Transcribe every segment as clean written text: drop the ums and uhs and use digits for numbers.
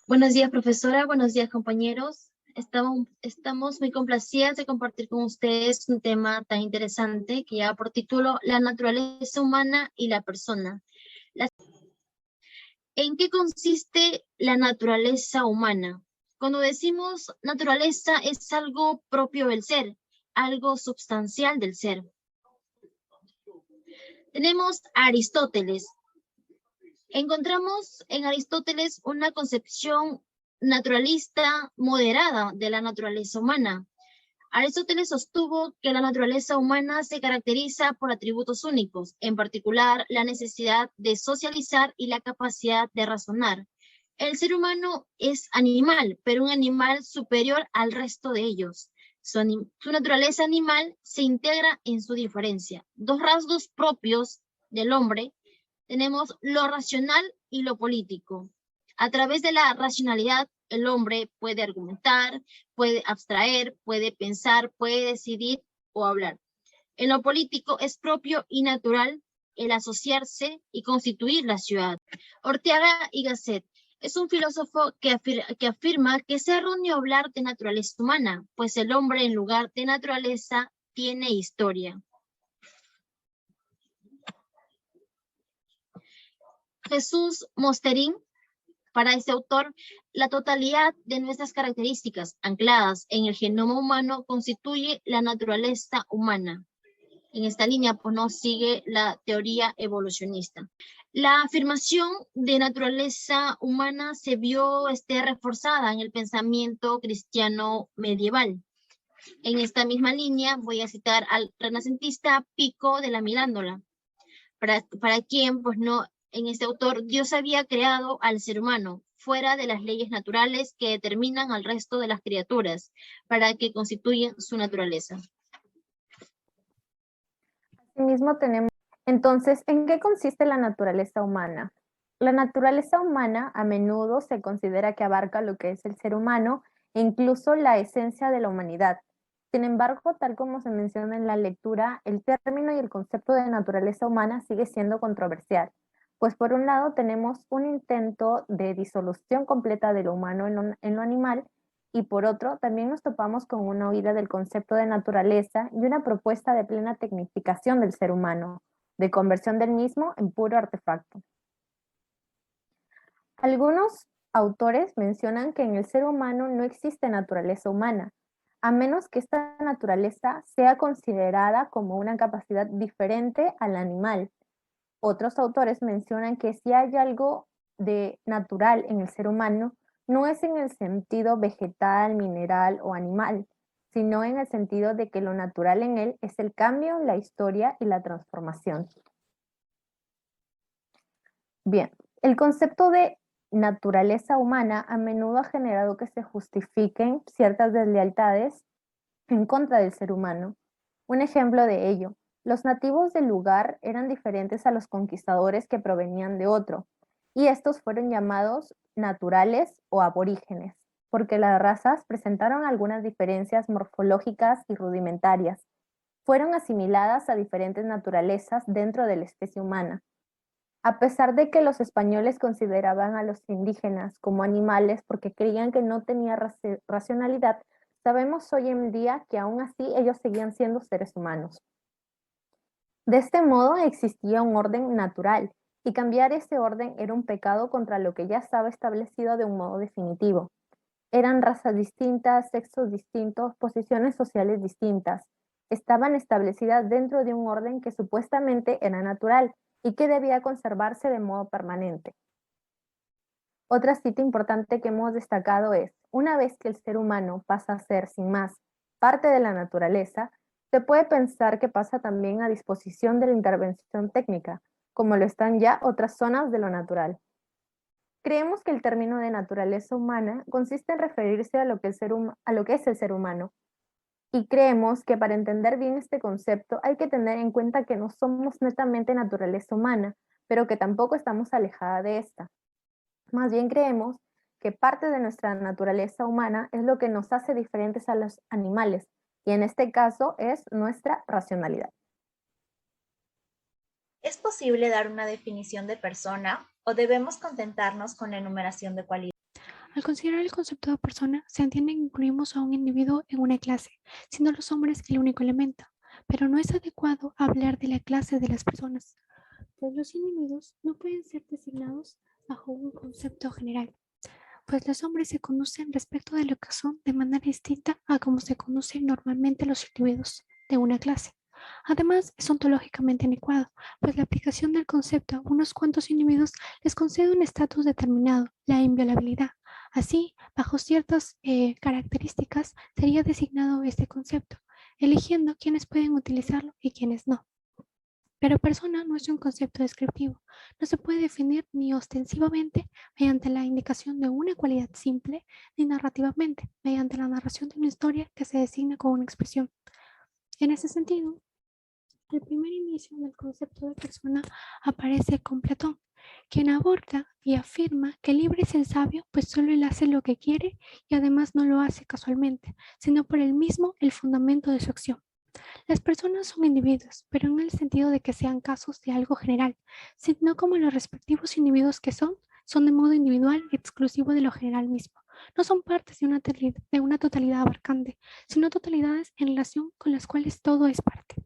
Buenos días, profesora. Buenos días, compañeros. Estamos muy complacidas de compartir con ustedes un tema tan interesante que lleva por título La naturaleza humana y la persona. La- ¿En qué consiste la naturaleza humana? Cuando decimos naturaleza es algo propio del ser, algo substancial del ser. Tenemos a Aristóteles. Encontramos en Aristóteles una concepción naturalista moderada de la naturaleza humana. Aristóteles sostuvo que la naturaleza humana se caracteriza por atributos únicos, en particular la necesidad de socializar y la capacidad de razonar. El ser humano es animal, pero un animal superior al resto de ellos. Su naturaleza animal se integra en su diferencia. Dos rasgos propios del hombre: tenemos lo racional y lo político. A través de la racionalidad, el hombre puede argumentar, puede abstraer, puede pensar, puede decidir o hablar. En lo político es propio y natural el asociarse y constituir la ciudad. Ortega y Gasset es un filósofo que afirma que es erróneo hablar de naturaleza humana, pues el hombre en lugar de naturaleza tiene historia. Jesús Mosterín, para este autor, la totalidad de nuestras características ancladas en el genoma humano constituye la naturaleza humana. En esta línea, pues, no sigue la teoría evolucionista. La afirmación de naturaleza humana se vio reforzada en el pensamiento cristiano medieval. En esta misma línea voy a citar al renacentista Pico de la Mirándola, para quien, pues no, en este autor, Dios había creado al ser humano fuera de las leyes naturales que determinan al resto de las criaturas para que constituyen su naturaleza. Asimismo tenemos, entonces, ¿en qué consiste la naturaleza humana? La naturaleza humana a menudo se considera que abarca lo que es el ser humano e incluso la esencia de la humanidad. Sin embargo, tal como se menciona en la lectura, el término y el concepto de naturaleza humana sigue siendo controversial, pues por un lado tenemos un intento de disolución completa de lo humano en lo animal, y por otro, también nos topamos con una huida del concepto de naturaleza y una propuesta de plena tecnificación del ser humano, de conversión del mismo en puro artefacto. Algunos autores mencionan que en el ser humano no existe naturaleza humana, a menos que esta naturaleza sea considerada como una capacidad diferente al animal. Otros autores mencionan que si hay algo de natural en el ser humano, no es en el sentido vegetal, mineral o animal, sino en el sentido de que lo natural en él es el cambio, la historia y la transformación. Bien, el concepto de naturaleza humana a menudo ha generado que se justifiquen ciertas deslealtades en contra del ser humano. Un ejemplo de ello: los nativos del lugar eran diferentes a los conquistadores que provenían de otro, y estos fueron llamados naturales o aborígenes, porque las razas presentaron algunas diferencias morfológicas y rudimentarias. Fueron asimiladas a diferentes naturalezas dentro de la especie humana. A pesar de que los españoles consideraban a los indígenas como animales porque creían que no tenía racionalidad, sabemos hoy en día que aún así ellos seguían siendo seres humanos. De este modo existía un orden natural, y cambiar ese orden era un pecado contra lo que ya estaba establecido de un modo definitivo. Eran razas distintas, sexos distintos, posiciones sociales distintas. Estaban establecidas dentro de un orden que supuestamente era natural y que debía conservarse de modo permanente. Otra cita importante que hemos destacado es: una vez que el ser humano pasa a ser, sin más, parte de la naturaleza, se puede pensar que pasa también a disposición de la intervención técnica, como lo están ya otras zonas de lo natural. Creemos que el término de naturaleza humana consiste en referirse a lo que es el ser humano, y creemos que para entender bien este concepto hay que tener en cuenta que no somos netamente naturaleza humana, pero que tampoco estamos alejada de esta. Más bien creemos que parte de nuestra naturaleza humana es lo que nos hace diferentes a los animales, y en este caso es nuestra racionalidad. ¿Es posible dar una definición de persona o debemos contentarnos con la enumeración de cualidades? Al considerar el concepto de persona, se entiende que incluimos a un individuo en una clase, siendo los hombres el único elemento, pero no es adecuado hablar de la clase de las personas, pues los individuos no pueden ser designados bajo un concepto general, pues los hombres se conocen respecto de lo que son de manera distinta a como se conocen normalmente los individuos de una clase. Además, es ontológicamente adecuado, pues la aplicación del concepto a unos cuantos individuos les concede un estatus determinado, la inviolabilidad. Así, bajo ciertas características, sería designado este concepto, eligiendo quiénes pueden utilizarlo y quiénes no. Pero persona no es un concepto descriptivo. No se puede definir ni ostensivamente mediante la indicación de una cualidad simple, ni narrativamente mediante la narración de una historia que se designa con una expresión. En ese sentido, el primer inicio del concepto de persona aparece con Platón, quien aborda y afirma que libre es el sabio, pues solo él hace lo que quiere y además no lo hace casualmente, sino por él mismo el fundamento de su acción. Las personas son individuos, pero no en el sentido de que sean casos de algo general, sino como los respectivos individuos que son de modo individual y exclusivo de lo general mismo. No son partes de una totalidad abarcante, sino totalidades en relación con las cuales todo es parte.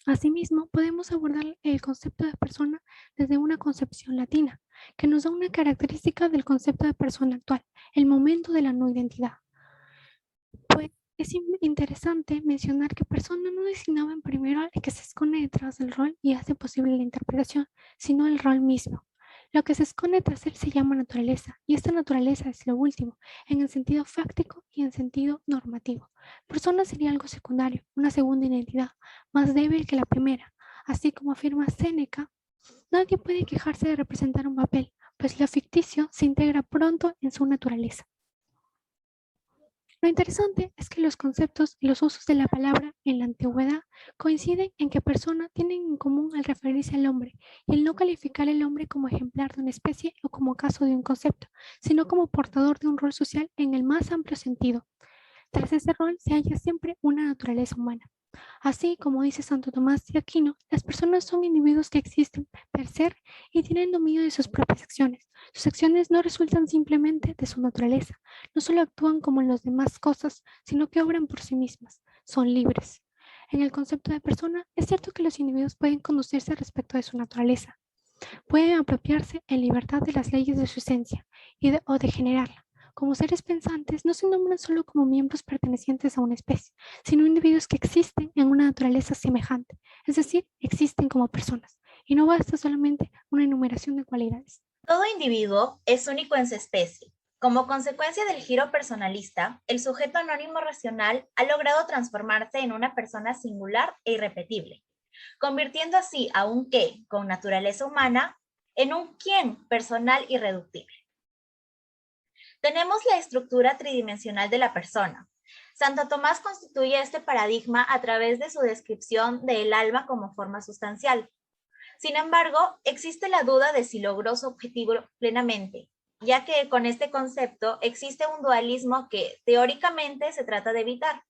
Asimismo, podemos abordar el concepto de persona desde una concepción latina, que nos da una característica del concepto de persona actual, el momento de la no identidad. Pues es interesante mencionar que persona no designaba en primero al que se esconde detrás del rol y hace posible la interpretación, sino el rol mismo. Lo que se esconde tras él se llama naturaleza, y esta naturaleza es lo último, en el sentido fáctico y en sentido normativo. Persona sería algo secundario, una segunda identidad, más débil que la primera. Así como afirma Séneca, nadie puede quejarse de representar un papel, pues lo ficticio se integra pronto en su naturaleza. Lo interesante es que los conceptos y los usos de la palabra en la antigüedad coinciden en que persona tienen en común al referirse al hombre y el no calificar al hombre como ejemplar de una especie o como caso de un concepto, sino como portador de un rol social en el más amplio sentido. Tras ese rol se halla siempre una naturaleza humana. Así como dice Santo Tomás de Aquino, las personas son individuos que existen per ser y tienen dominio de sus propias acciones. Sus acciones no resultan simplemente de su naturaleza, no solo actúan como en las demás cosas, sino que obran por sí mismas, son libres. En el concepto de persona, es cierto que los individuos pueden conducirse respecto de su naturaleza, pueden apropiarse en libertad de las leyes de su esencia o de generarla. Como seres pensantes, no se nombran solo como miembros pertenecientes a una especie, sino individuos que existen en una naturaleza semejante, es decir, existen como personas, y no basta solamente una enumeración de cualidades. Todo individuo es único en su especie. Como consecuencia del giro personalista, el sujeto anónimo racional ha logrado transformarse en una persona singular e irrepetible, convirtiendo así a un qué con naturaleza humana en un quién personal irreductible. Tenemos la estructura tridimensional de la persona. Santo Tomás constituye este paradigma a través de su descripción del alma como forma sustancial. Sin embargo, existe la duda de si logró su objetivo plenamente, ya que con este concepto existe un dualismo que teóricamente se trata de evitar.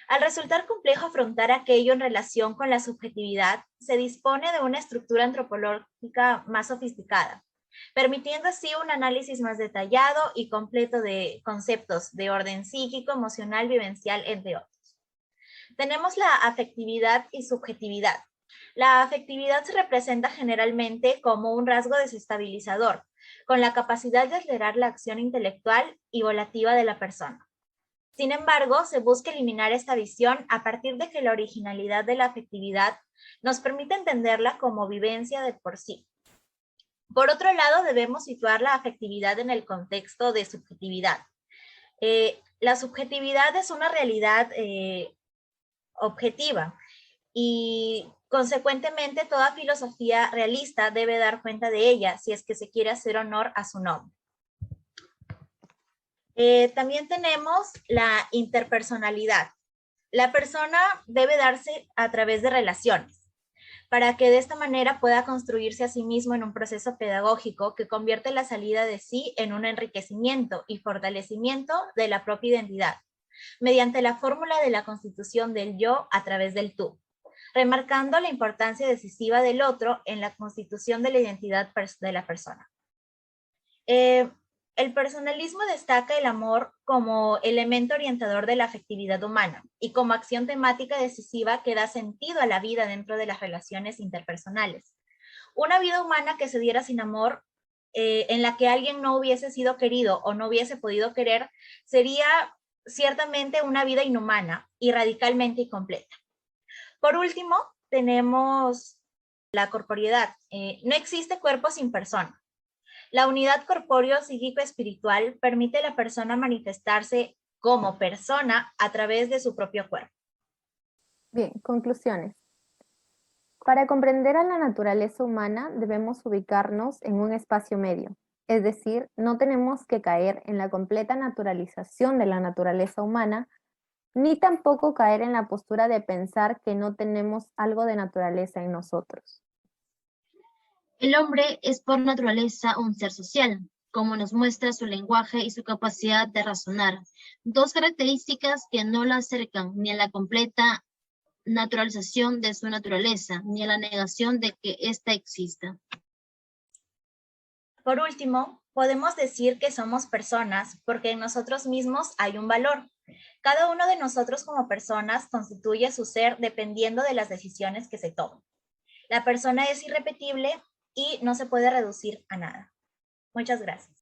Al resultar complejo afrontar aquello en relación con la subjetividad, se dispone de una estructura antropológica más sofisticada, permitiendo así un análisis más detallado y completo de conceptos de orden psíquico, emocional, vivencial, entre otros. Tenemos la afectividad y subjetividad. La afectividad se representa generalmente como un rasgo desestabilizador, con la capacidad de acelerar la acción intelectual y volativa de la persona. Sin embargo, se busca eliminar esta visión a partir de que la originalidad de la afectividad nos permite entenderla como vivencia de por sí. Por otro lado, debemos situar la afectividad en el contexto de subjetividad. La subjetividad es una realidad objetiva y consecuentemente toda filosofía realista debe dar cuenta de ella si es que se quiere hacer honor a su nombre. También tenemos la interpersonalidad. La persona debe darse a través de relaciones, para que de esta manera pueda construirse a sí mismo en un proceso pedagógico que convierte la salida de sí en un enriquecimiento y fortalecimiento de la propia identidad, mediante la fórmula de la constitución del yo a través del tú, remarcando la importancia decisiva del otro en la constitución de la identidad de la persona. El personalismo destaca el amor como elemento orientador de la afectividad humana y como acción temática decisiva que da sentido a la vida dentro de las relaciones interpersonales. Una vida humana que se diera sin amor, en la que alguien no hubiese sido querido o no hubiese podido querer, sería ciertamente una vida inhumana y radicalmente incompleta. Por último, tenemos la corporeidad. No existe cuerpo sin persona. La unidad corpóreo-psíquico-espiritual permite a la persona manifestarse como persona a través de su propio cuerpo. Bien, conclusiones. Para comprender a la naturaleza humana debemos ubicarnos en un espacio medio, es decir, no tenemos que caer en la completa naturalización de la naturaleza humana, ni tampoco caer en la postura de pensar que no tenemos algo de naturaleza en nosotros. El hombre es por naturaleza un ser social, como nos muestra su lenguaje y su capacidad de razonar, dos características que no la acercan ni a la completa naturalización de su naturaleza, ni a la negación de que ésta exista. Por último, podemos decir que somos personas porque en nosotros mismos hay un valor. Cada uno de nosotros como personas constituye su ser dependiendo de las decisiones que se toman. La persona es irrepetible y no se puede reducir a nada. Muchas gracias.